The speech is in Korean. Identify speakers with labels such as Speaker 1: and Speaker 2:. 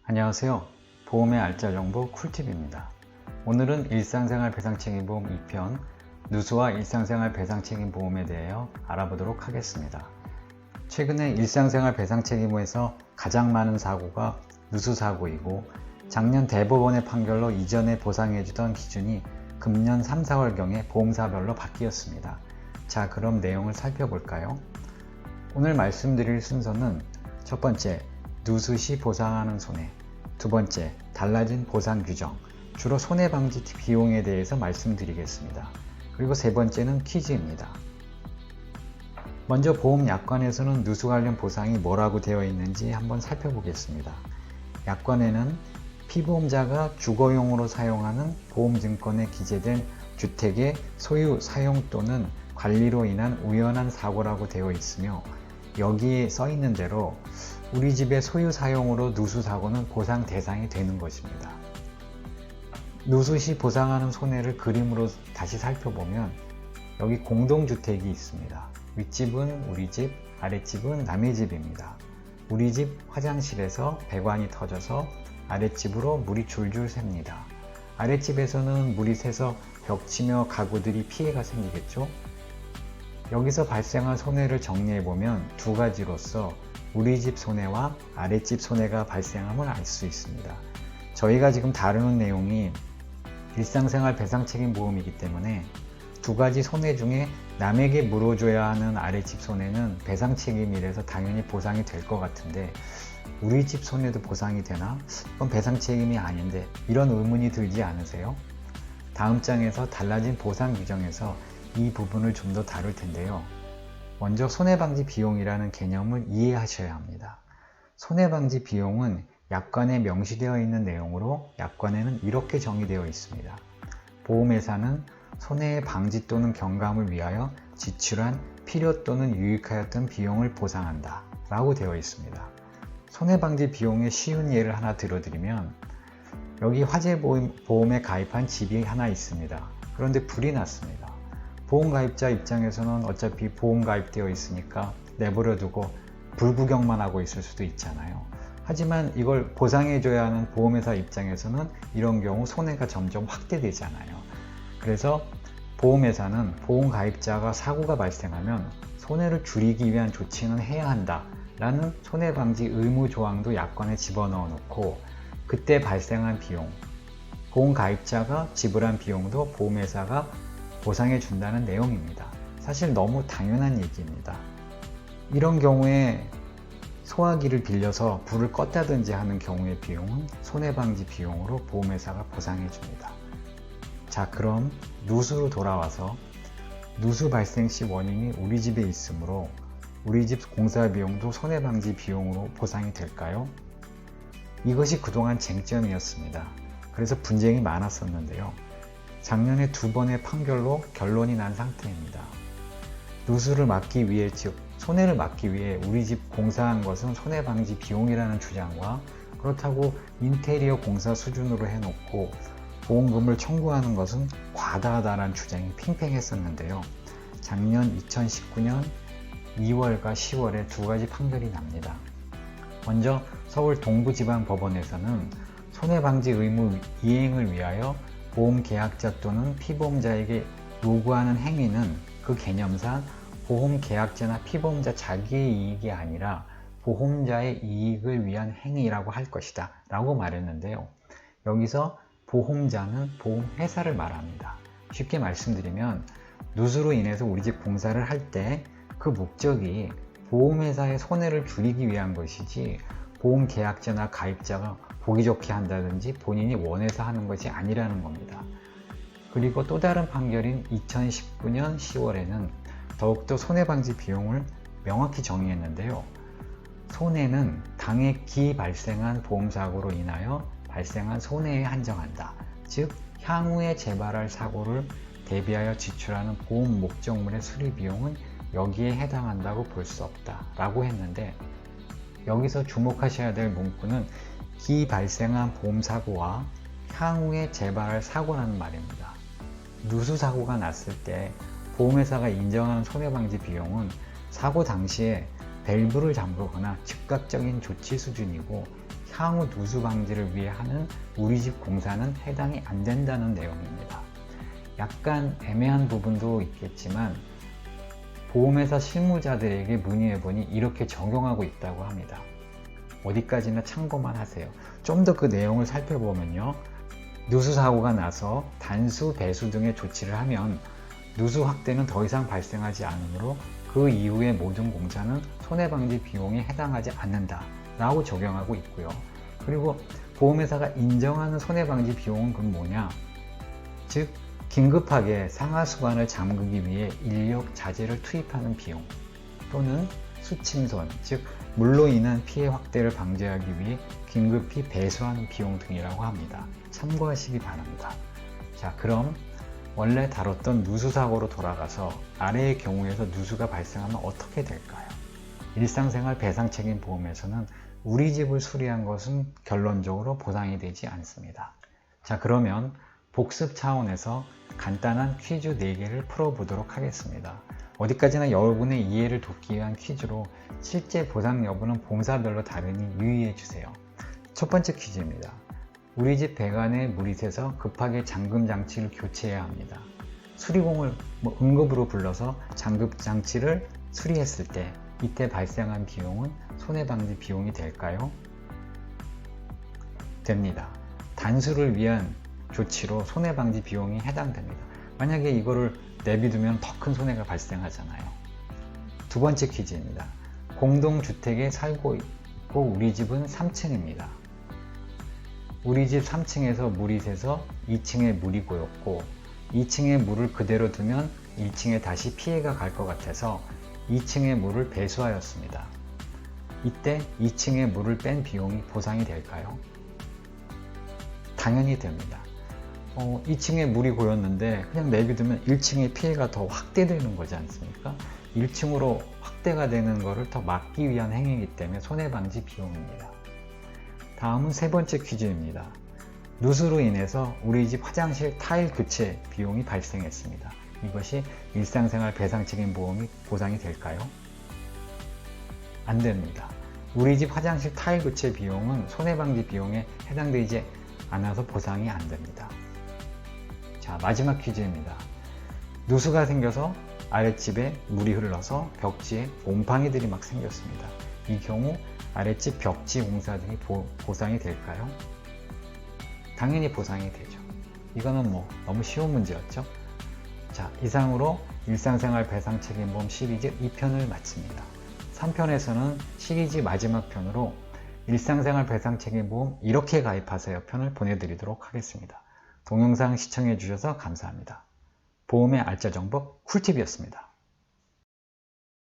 Speaker 1: 안녕하세요. 보험의 알짜 정보 쿨팁입니다. 오늘은 일상생활 배상책임보험 2편 누수와 일상생활 배상책임보험에 대하여 알아보도록 하겠습니다. 최근에 일상생활 배상책임보험에서 가장 많은 사고가 누수사고이고 작년 대법원의 판결로 이전에 보상해주던 기준이 금년 3, 4월경에 보험사별로 바뀌었습니다. 자, 그럼 내용을 살펴볼까요? 오늘 말씀드릴 순서는 첫 번째, 누수 시 보상하는 손해, 두 번째, 달라진 보상 규정, 주로 손해방지 비용에 대해서 말씀드리겠습니다. 그리고 세 번째는 퀴즈입니다. 먼저 보험약관에서는 누수 관련 보상이 뭐라고 되어 있는지 한번 살펴보겠습니다. 약관에는 피보험자가 주거용으로 사용하는 보험증권에 기재된 주택의 소유, 사용 또는 관리로 인한 우연한 사고라고 되어 있으며 여기에 써 있는 대로 우리 집의 소유 사용으로 누수 사고는 보상 대상이 되는 것입니다. 누수 시 보상하는 손해를 그림으로 다시 살펴보면 여기 공동주택이 있습니다. 윗집은 우리 집, 아랫집은 남의 집입니다. 우리 집 화장실에서 배관이 터져서 아랫집으로 물이 줄줄 샙니다. 아랫집에서는 물이 새서 벽치며 가구들이 피해가 생기겠죠? 여기서 발생한 손해를 정리해보면 두 가지로서 우리 집 손해와 아랫집 손해가 발생함을 알 수 있습니다. 저희가 지금 다루는 내용이 일상생활 배상책임보험이기 때문에 두 가지 손해 중에 남에게 물어줘야 하는 아랫집 손해는 배상책임이라서 당연히 보상이 될 것 같은데 우리 집 손해도 보상이 되나? 그건 배상책임이 아닌데 이런 의문이 들지 않으세요? 다음 장에서 달라진 보상 규정에서 이 부분을 좀 더 다룰 텐데요. 먼저 손해방지 비용이라는 개념을 이해하셔야 합니다. 손해방지 비용은 약관에 명시되어 있는 내용으로 약관에는 이렇게 정의되어 있습니다. 보험회사는 손해의 방지 또는 경감을 위하여 지출한 필요 또는 유익하였던 비용을 보상한다 라고 되어 있습니다. 손해방지 비용의 쉬운 예를 하나 들어드리면 여기 화재보험에 가입한 집이 하나 있습니다. 그런데 불이 났습니다. 보험가입자 입장에서는 어차피 보험 가입되어 있으니까 내버려두고 불구경만 하고 있을 수도 있잖아요. 하지만 이걸 보상해줘야 하는 보험회사 입장에서는 이런 경우 손해가 점점 확대되잖아요. 그래서 보험회사는 보험가입자가 사고가 발생하면 손해를 줄이기 위한 조치는 해야 한다 라는 손해방지 의무 조항도 약관에 집어넣어 놓고 그때 발생한 비용, 보험가입자가 지불한 비용도 보험회사가 보상해 준다는 내용입니다. 사실 너무 당연한 얘기입니다. 이런 경우에 소화기를 빌려서 불을 껐다든지 하는 경우의 비용은 손해방지 비용으로 보험회사가 보상해 줍니다. 자, 그럼 누수로 돌아와서 누수 발생 시 원인이 우리 집에 있으므로 우리 집 공사 비용도 손해방지 비용으로 보상이 될까요? 이것이 그동안 쟁점이었습니다. 그래서 분쟁이 많았었는데요. 작년에 두 번의 판결로 결론이 난 상태입니다. 누수를 막기 위해, 즉 손해를 막기 위해 우리 집 공사한 것은 손해방지 비용이라는 주장과 그렇다고 인테리어 공사 수준으로 해놓고 보험금을 청구하는 것은 과다하다는 주장이 팽팽했었는데요. 작년 2019년 2월과 10월에 두 가지 판결이 납니다. 먼저 서울 동부지방법원에서는 손해방지 의무 이행을 위하여 보험계약자 또는 피보험자에게 요구하는 행위는 그 개념상 보험계약자나 피보험자 자기의 이익이 아니라 보험자의 이익을 위한 행위라고 할 것이다 라고 말했는데요. 여기서 보험자는 보험회사를 말합니다. 쉽게 말씀드리면 누수로 인해서 우리 집 공사를 할 때 그 목적이 보험회사의 손해를 줄이기 위한 것이지 보험계약자나 가입자가 보기 좋게 한다든지 본인이 원해서 하는 것이 아니라는 겁니다. 그리고 또 다른 판결인 2019년 10월에는 더욱더 손해방지 비용을 명확히 정의했는데요. 손해는 당해 기 발생한 보험사고로 인하여 발생한 손해에 한정한다. 즉 향후에 재발할 사고를 대비하여 지출하는 보험 목적물의 수리 비용은 여기에 해당한다고 볼 수 없다 라고 했는데 여기서 주목하셔야 될 문구는 기 발생한 보험사고와 향후에 재발할 사고라는 말입니다. 누수사고가 났을 때 보험회사가 인정하는 손해방지 비용은 사고 당시에 밸브를 잠그거나 즉각적인 조치 수준이고 향후 누수 방지를 위해 하는 우리 집 공사는 해당이 안 된다는 내용입니다. 약간 애매한 부분도 있겠지만 보험회사 실무자들에게 문의해보니 이렇게 적용하고 있다고 합니다. 어디까지나 참고만 하세요. 좀 더 그 내용을 살펴보면요, 누수 사고가 나서 단수, 배수 등의 조치를 하면 누수 확대는 더 이상 발생하지 않으므로 그 이후의 모든 공사는 손해방지 비용에 해당하지 않는다 라고 적용하고 있고요. 그리고 보험회사가 인정하는 손해방지 비용은 그건 뭐냐, 즉 긴급하게 상하수관을 잠그기 위해 인력 자재를 투입하는 비용, 또는 수침손, 즉 물로 인한 피해 확대를 방지하기 위해 긴급히 배수하는 비용 등이라고 합니다. 참고하시기 바랍니다. 자, 그럼 원래 다뤘던 누수 사고로 돌아가서 아래의 경우에서 누수가 발생하면 어떻게 될까요? 일상생활 배상책임 보험에서는 우리 집을 수리한 것은 결론적으로 보상이 되지 않습니다. 자, 그러면 복습 차원에서 간단한 퀴즈 4개를 풀어보도록 하겠습니다. 어디까지나 여러분의 이해를 돕기 위한 퀴즈로 실제 보상 여부는 보험사별로 다르니 유의해 주세요. 첫 번째 퀴즈입니다. 우리 집 배관에 물이 새서 급하게 잠금 장치를 교체해야 합니다. 수리공을 응급으로 불러서 잠금 장치를 수리했을 때 이때 발생한 비용은 손해방지 비용이 될까요? 됩니다. 단수를 위한 조치로 손해방지 비용이 해당됩니다. 만약에 이거를 내비두면 더 큰 손해가 발생하잖아요. 두 번째 퀴즈입니다. 공동주택에 살고 있고 우리 집은 3층입니다. 우리 집 3층에서 물이 새서 2층에 물이 고였고 2층에 물을 그대로 두면 1층에 다시 피해가 갈 것 같아서 2층의 물을 배수하였습니다. 이때 2층의 물을 뺀 비용이 보상이 될까요? 당연히 됩니다. 2층에 물이 고였는데 그냥 내비두면 1층의 피해가 더 확대되는 거지 않습니까? 1층으로 확대가 되는 것을 더 막기 위한 행위이기 때문에 손해방지 비용입니다. 다음은 세 번째 퀴즈입니다. 누수로 인해서 우리 집 화장실 타일 교체 비용이 발생했습니다. 이것이 일상생활 배상책임보험이 보상이 될까요? 안 됩니다. 우리 집 화장실 타일 교체 비용은 손해방지 비용에 해당되지 않아서 보상이 안 됩니다. 자, 마지막 퀴즈입니다. 누수가 생겨서 아랫집에 물이 흘러서 벽지에 곰팡이들이 막 생겼습니다. 이 경우 아랫집 벽지 공사 등이 보상이 될까요? 당연히 보상이 되죠. 이거는 너무 쉬운 문제였죠. 자, 이상으로 일상생활 배상책임보험 시리즈 2편을 마칩니다. 3편에서는 시리즈 마지막 편으로 일상생활 배상책임보험 이렇게 가입하세요 편을 보내드리도록 하겠습니다. 동영상 시청해 주셔서 감사합니다. 보험의 알짜 정보 쿨팁이었습니다.